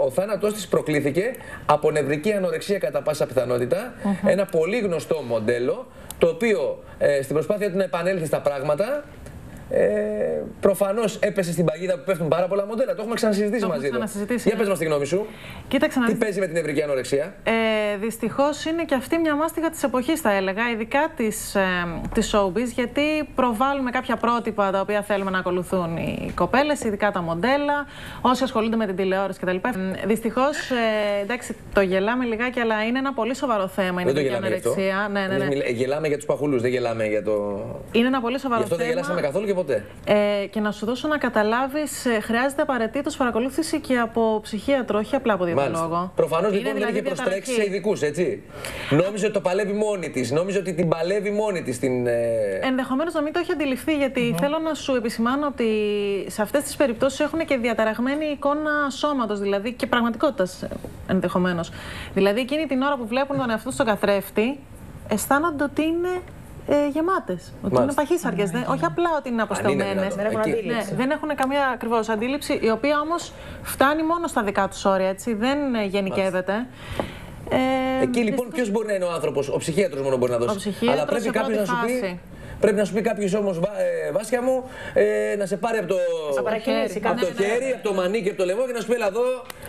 Ο θάνατός της προκλήθηκε από νευρική ανορεξία κατά πάσα πιθανότητα. Ένα πολύ γνωστό μοντέλο, το οποίο στην προσπάθεια του να επανέλθει στα πράγματα, προφανώς έπεσε στην παγίδα που πέφτουν πάρα πολλά μοντέλα. Το έχουμε ξανασυζητήσει μαζί του. Για πες μας τη γνώμη σου. Κοίταξε να τι παίζει με την νευρική ανορεξία. Δυστυχώς είναι και αυτή μια μάστιγα της εποχής, θα έλεγα, ειδικά της showbiz, γιατί προβάλλουμε κάποια πρότυπα τα οποία θέλουμε να ακολουθούν οι κοπέλες, ειδικά τα μοντέλα, όσοι ασχολούνται με την τηλεόραση κτλ. Δυστυχώς, εντάξει, το γελάμε λιγάκι, αλλά είναι ένα πολύ σοβαρό θέμα η νευρική ανορεξία. Ναι. Γελάμε για τους παχουλούς, δεν γελάμε για το. Είναι ένα πολύ σοβαρό θέμα. Γι' αυτό δεν γελάσαμε καθόλου και ποτέ. Και να σου δώσω να καταλάβεις, χρειάζεται απαραίτητος παρακολούθηση και από ψυχίατρο, όχι απλά από διαιτολόγο. Προφανώς λοιπόν δεν έχει προστρέξει σε ειδικούς, έτσι. Νόμιζε ότι το παλεύει μόνη της, νόμιζε ότι την παλεύει μόνη της. Ενδεχομένως να μην το έχει αντιληφθεί, γιατί θέλω να σου επισημάνω ότι σε αυτές τις περιπτώσεις έχουν και διαταραγμένη εικόνα σώματος, δηλαδή και πραγματικότητας ενδεχομένως. Δηλαδή εκείνη την ώρα που βλέπουν τον εαυτό στον καθρέφτη, αισθάνονται ότι είναι γεμάτες. Ότι είναι παχύσαρκες. Όχι απλά ότι είναι αποστελμένες. Δεν έχουν καμία ακριβώς αντίληψη, η οποία όμως φτάνει μόνο στα δικά τους όρια, έτσι. Δεν γενικεύεται. Εκεί λοιπόν ποιος μπορεί να είναι ο άνθρωπος, ο ψυχίατρος μόνο μπορεί να δώσει. Αλλά πρέπει κάποιος να σου πει. Πρέπει να σου πει κάποιος όμως, Βάσια μου, να σε πάρει από το χέρι, από το μανίκι, από το λαιμό και να σου πει: έλα εδώ,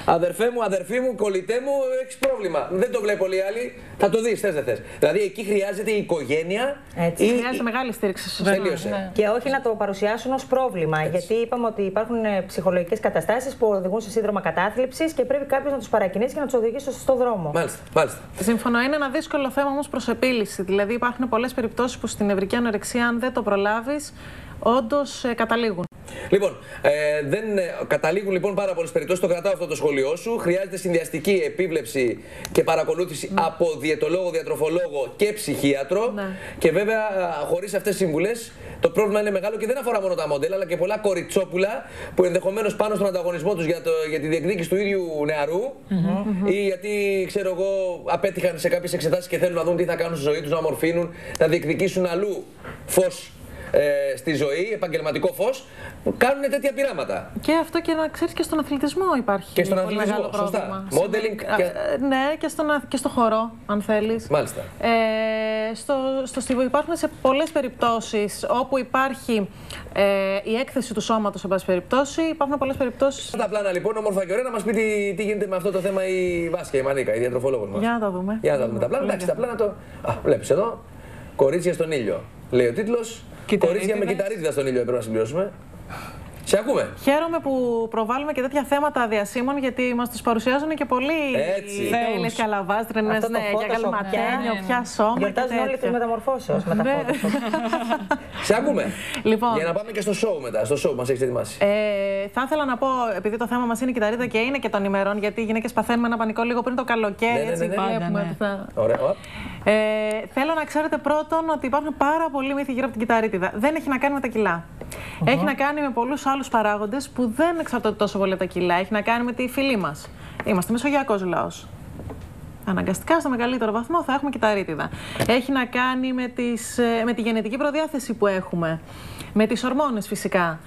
αδερφέ μου, κολλητέ μου, έχεις πρόβλημα. Δεν το βλέπω όλοι οι άλλοι. Θα το δεις, θες δεν θες. Δηλαδή εκεί χρειάζεται η οικογένεια. Χρειάζεται μεγάλη στήριξη. Τελείωσε. Και όχι να το παρουσιάσουν ως πρόβλημα. Γιατί είπαμε ότι υπάρχουν ψυχολογικές καταστάσεις που οδηγούν σε σύνδρομα κατάθλιψης και πρέπει κάποιος να τους παρακινήσει και να τους οδηγήσει στο σωστό δρόμο. Μάλιστα. Συμφωνώ. Είναι ένα δύσκολο θέμα όμως προς επίλυση. Δηλαδή υπάρχουν πολλές περιπτώσεις που στην νευρική ανορεξία, αν δεν το προλάβεις, όντως καταλήγουν. Λοιπόν, καταλήγουν λοιπόν πάρα πολλές περιπτώσεις. Το κρατάω αυτό το σχολείο σου. Χρειάζεται συνδυαστική επίβλεψη και παρακολούθηση από διαιτολόγο, διατροφολόγο και ψυχίατρο. Και βέβαια, χωρίς αυτές τις συμβουλές, το πρόβλημα είναι μεγάλο και δεν αφορά μόνο τα μοντέλα, αλλά και πολλά κοριτσόπουλα που ενδεχομένως πάνω στον ανταγωνισμό τους για τη διεκδίκηση του ίδιου νεαρού ή γιατί, ξέρω εγώ, απέτυχαν σε κάποιες εξετάσεις και θέλουν να δουν τι θα κάνουν στη ζωή τους, να μορφύνουν, να διεκδικήσουν αλλού φως στη ζωή, επαγγελματικό φως, που κάνουν τέτοια πειράματα. Και αυτό, και να ξέρεις, και στον αθλητισμό υπάρχει και στον πολύ αθλητισμό, μεγάλο πρόβλημα. Modeling Ναι, και στο χορό, αν θέλεις. Μάλιστα. Υπάρχουν σε πολλές περιπτώσεις όπου υπάρχει η έκθεση του σώματος, σε πάση περιπτώσει. Υπάρχουν πολλές περιπτώσεις. Τα πλάνα λοιπόν, όμορφα και ωραία, να μας πει τι γίνεται με αυτό το θέμα η Βάσια, η Μανίκα, η διατροφολόγος μας. Για να τα δούμε. Για να δούμε τα πλάνα. Εντάξει, τα πλάνα το. Βλέπεις εδώ. Κορίτσια στον ήλιο. Λέει ο τίτλος. Κορίτσια με κυταρίτιδα στον ήλιο, πρέπει να συμπληρώσουμε. Σε ακούμε. Χαίρομαι που προβάλλουμε και τέτοια θέματα διασύμων, γιατί μας τους παρουσιάζουν και πολύ τέλειες και αλαβάστρινες, και καλματένιο, πια σώμα. Γιορτάζουν όλοι τους μεταμορφώσεως με τα φώτα. Σε ακούμε. Λοιπόν, για να πάμε και στο show μετά, στο show που μας έχεις ετοιμάσει. Θα ήθελα να πω, επειδή το θέμα μας είναι η κυταρίτιδα και είναι και των ημερών, γιατί οι γυναίκες παθαίνουμε ένα πανικό λίγο πριν το καλοκαίρι. Έτσι βλέπουμε. Ωραία. Θέλω να ξέρετε πρώτον ότι υπάρχουν πάρα πολλοί μύθοι γύρω από την κυταρίτιδα. Δεν έχει να κάνει με τα κιλά. Έχει να κάνει με πολλούς άλλους παράγοντες που δεν εξαρτώνται τόσο πολύ από τα κιλά. Έχει να κάνει με τη φυλή μας. Είμαστε μεσογειακός λαός. Αναγκαστικά, στο μεγαλύτερο βαθμό, θα έχουμε κυταρίτιδα. Έχει να κάνει με τη γενετική προδιάθεση που έχουμε. Με τις ορμόνες φυσικά.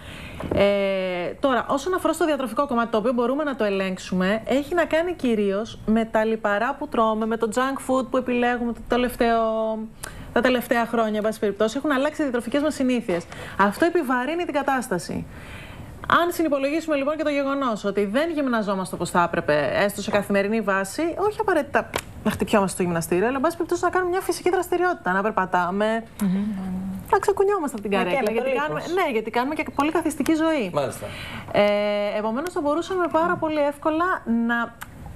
Τώρα, όσον αφορά στο διατροφικό κομμάτι, το οποίο μπορούμε να το ελέγξουμε, έχει να κάνει κυρίως με τα λιπαρά που τρώμε, με το junk food που επιλέγουμε τα τελευταία χρόνια, εν πάση περιπτώσει. Έχουν αλλάξει οι διατροφικές μας συνήθειες. Αυτό επιβαρύνει την κατάσταση. Αν συνυπολογίσουμε λοιπόν και το γεγονός ότι δεν γυμναζόμαστε όπως θα έπρεπε, έστω σε καθημερινή βάση, όχι απαραίτητα να χτυπιόμαστε στο γυμναστήριο, αλλά εν πάση περιπτώσει να κάνουμε μια φυσική δραστηριότητα, να περπατάμε, να ξεκουνιόμαστε από την καρέκλα. Γιατί κάνουμε και πολύ καθιστική ζωή. Μάλιστα. Επομένως, θα μπορούσαμε πάρα πολύ εύκολα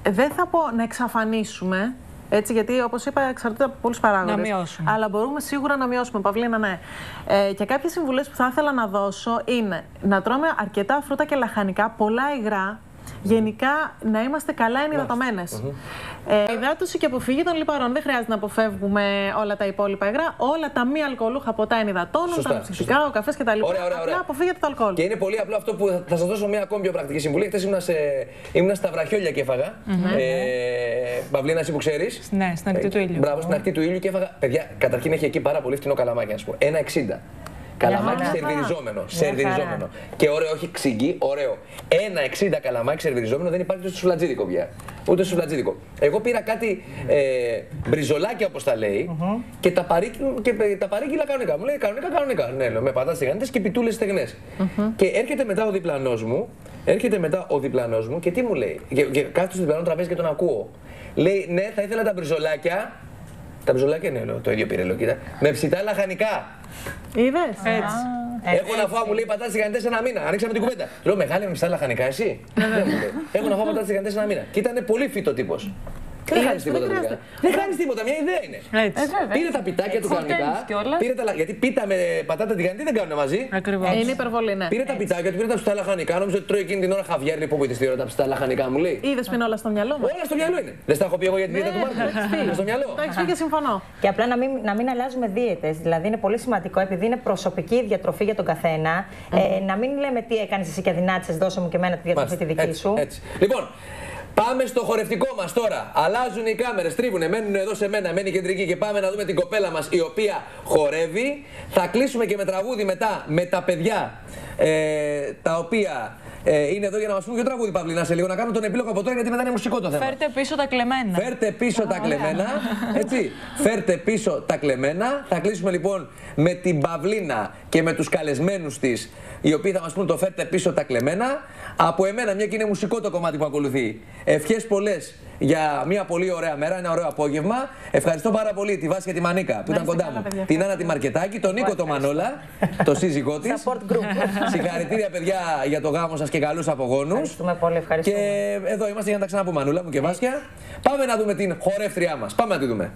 δεν θα πω να εξαφανίσουμε. Έτσι, γιατί όπως είπα, εξαρτάται από πολλούς παράγοντες. Να μειώσουμε. Αλλά μπορούμε σίγουρα να μειώσουμε. Παυλίνα, ναι. Και κάποιες συμβουλές που θα ήθελα να δώσω είναι να τρώμε αρκετά φρούτα και λαχανικά, πολλά υγρά. Γενικά να είμαστε καλά ενυδατωμένες. Υδάτωση και αποφύγη των λιπαρών. Δεν χρειάζεται να αποφεύγουμε όλα τα υπόλοιπα υγρά. Όλα τα μη αλκοολούχα ποτά ενυδατώνουν, τα ψυχικά, ο καφές κτλ. Απλά αποφύγετε το αλκοόλ. Και είναι πολύ απλό αυτό που θα σας δώσω μια ακόμη πιο πρακτική συμβουλή. Χθες ήμουν στα Βραχιόλια και έφαγα. Παυλίνα, εσύ που ξέρεις. Ναι, στην ακτή του ήλιου. Μπράβο, στην ακτή του ήλιου και έφαγα. Παιδιά, καταρχήν έχει εκεί πάρα πολύ φτηνό καλαμάκι, να σου πω. 1,60. Καλαμάκι σερβιριζόμενο. Σερβιριζόμενο. Και ωραίο, όχι ξύγκι, ωραίο. 1,60 καλαμάκι σερβιριζόμενο δεν υπάρχει ούτε στο σουβλατζίδικο πια. Ούτε στο σουβλατζίδικο. Εγώ πήρα κάτι μπριζολάκια όπως τα λέει και τα παρήγγειλα κανονικά. Μου λέει κανονικά. Ναι, λέω, με πατάτες τηγανιτές και πιτούλες στεγνές. Και έρχεται μετά ο διπλανός μου και τι μου λέει. Και κάθεται στο διπλανό τραπέζι και τον ακούω. Λέει, ναι, θα ήθελα τα μπριζολάκια. Τα μπριζολάκια, ναι, λέω, το ίδιο πήρε, λέω, κοίτα. Με ψητά λαχανικά. Είδες. Έτσι. Έχω να φάω, μου λέει, πατάτες τηγανιτές ένα μήνα. Ανοίξαμε την κουβέντα. Λέω, μεγάλη με ψητά λαχανικά, εσύ. Έχω να φάω πατάτες τηγανιτές ένα μήνα. Και ήταν πολύ φυτο τύπος. Δεν χάνεις τίποτα. Δεν χάνεις τίποτα, μια ιδέα είναι. Πήρε τα πιτάκια του κανονικά. Γιατί πίτα με πατάτα τηγανιτή δεν κάνουν μαζί. Ακριβώς. Είναι υπερβολή, ναι. Πήρε τα πιτάκια του, πήρε τα ψητά λαχανικά. Νόμιζε ότι τρώει εκείνη την ώρα χαβιέρ. Λέει, πού τη ώρα τα ψητά λαχανικά μου λέει. Είδες που είναι όλα στο μυαλό μου. Όλα στο μυαλό είναι. Δεν στα έχω πει εγώ για την δίαιτα του Μάρκου. Στο μυαλό. Το έχεις πει και συμφωνώ. Και απλά να μην αλλάζουμε δίαιτες. Δηλαδή είναι πολύ σημαντικό, επειδή είναι προσωπική διατροφή για τον καθένα, να μην λέμε τι έκανες εσύ και αδυνάτησες, δώσε μου και εμένα τη διατροφή τη δική σου. Λοιπόν, πάμε στο χορευτικό μας τώρα. Αλλάζουν οι κάμερες, τρίβουνε, μένουν εδώ σε μένα, μένει η κεντρική και πάμε να δούμε την κοπέλα μας η οποία χορεύει. Θα κλείσουμε και με τραγούδι μετά με τα παιδιά τα οποία είναι εδώ για να μας πούν ποιο τραγούδι, Παυλίνα, σε λίγο. Να κάνω τον επίλογο από τώρα γιατί μετά είναι μουσικό το θέμα. Φέρτε πίσω τα κλεμμένα. Φέρτε πίσω τα κλεμμένα. Έτσι. Φέρτε πίσω τα κλεμμένα. Θα κλείσουμε λοιπόν με την Παυλίνα και με τους καλεσμένους της, οι οποίοι θα μας πούν το φέρτε πίσω τα κλεμμένα. Από εμένα, μια και είναι μουσικό το κομμάτι που ακολουθεί. Ευχές πολλές για μια πολύ ωραία μέρα, ένα ωραίο απόγευμα. Ευχαριστώ πάρα πολύ τη Βάση και τη Μανίκα που ήταν κοντά μου. Την Άννα τη Μαρκετάκη, τον Νίκο το Μανόλα, το σύζυγό της. Συγχαρητήρια, παιδιά, για το γάμο σας και καλούς απογόνους. Ευχαριστούμε πολύ, ευχαριστούμε. Και εδώ είμαστε για να τα ξαναπούμε, Μανούλα μου και Βάσια. Πάμε να δούμε την χορεύτριά μας. Πάμε να τη δούμε.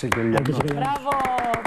Άρχισε και ο Λιάνος. Μπράβο!